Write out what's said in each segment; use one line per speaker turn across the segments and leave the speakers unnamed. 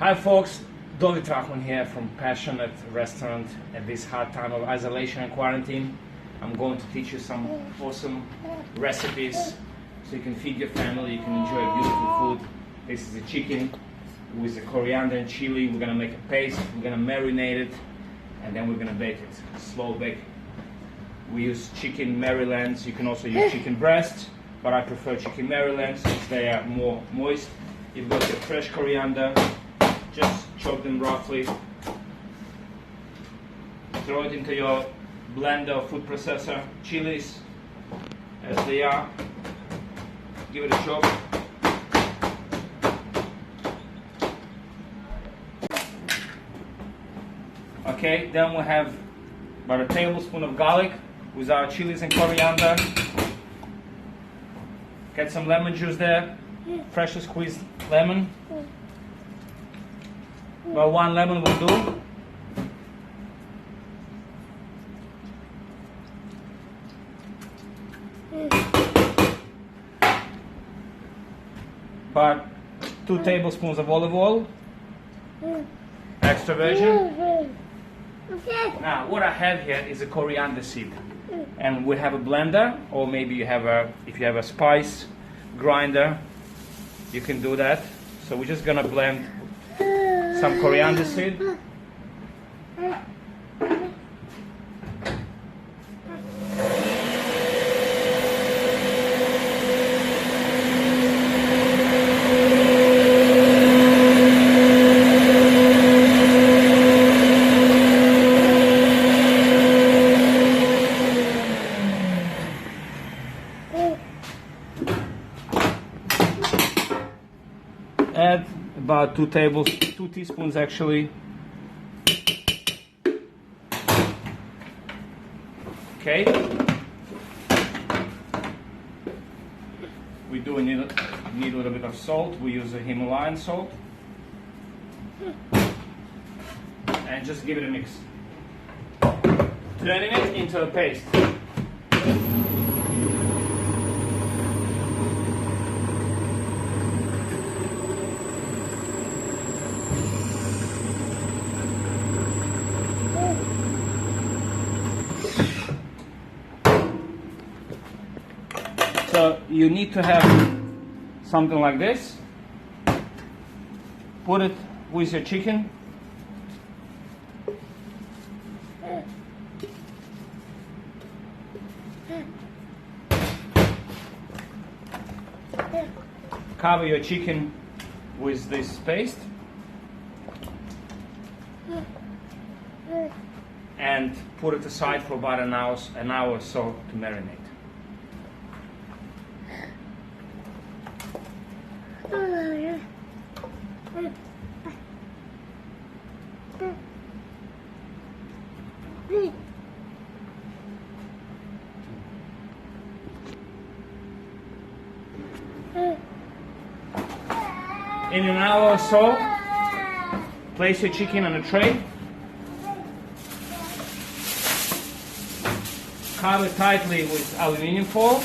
Hi folks, David Trachman here from Passionate Restaurant. At this hard time of isolation and quarantine, I'm going to teach you some awesome recipes so you can feed your family, you can enjoy beautiful food. This is a chicken with the coriander and chili. We're gonna make a paste, we're gonna marinate it, and then we're gonna bake it, slow bake. We use chicken Marylands. You can also use chicken breast, but I prefer chicken Marylands since they are more moist. You've got your fresh coriander, just chop them roughly. Throw it into your blender or food processor. Chilies, as they are. Give it a chop. Okay, then we have about a tablespoon of garlic with our chilies and coriander. Get some lemon juice there, freshly squeezed lemon. About 1 lemon will do. About 2 tablespoons of olive oil, extra virgin. Now, what I have here is a coriander seed, and we have a blender, or maybe you have if you have a spice grinder, you can do that. So we're just gonna blend some coriander seed. Add about 2 teaspoons actually. Okay. We do need a little bit of salt. We use a Himalayan salt. And just give it a mix. Turning it into a paste. So you need to have something like this. Put it with your chicken. Cover your chicken with this paste. And put it aside for about an hour or so to marinate. In an hour or so, place your chicken on a tray. Cover it tightly with aluminum foil.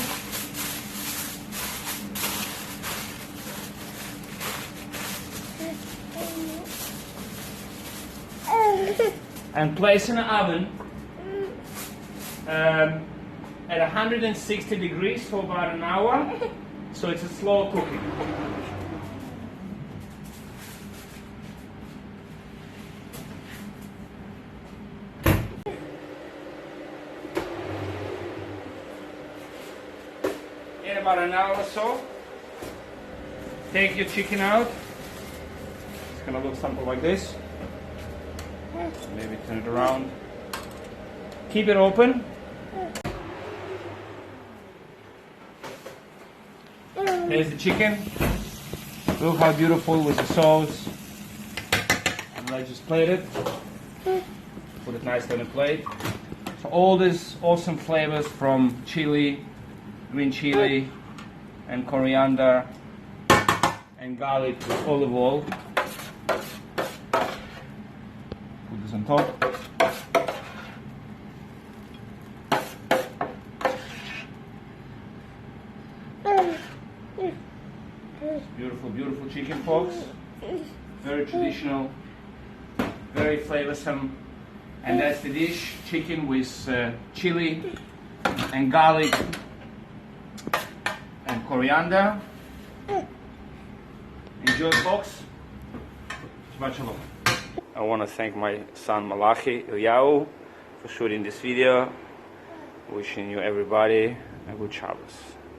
And place in the oven at 160 degrees for about an hour, so it's a slow cooking. In about an hour or so, take your chicken out. It's gonna look something like this. Maybe turn it around. Keep it open. There's the chicken. Look how beautiful with the sauce. And I just plate it. Put it nicely on a plate. So all these awesome flavors from chili, green chili, and coriander, and garlic with olive oil. Put this on top. Beautiful, beautiful chicken, folks. very traditional, very flavorsome. And that's the dish, chicken with chili and garlic and coriander. Enjoy, folks. Shabbat shalom. I want to thank my son Malachi Eliyahu for shooting this video. Wishing you everybody a good Shabbos.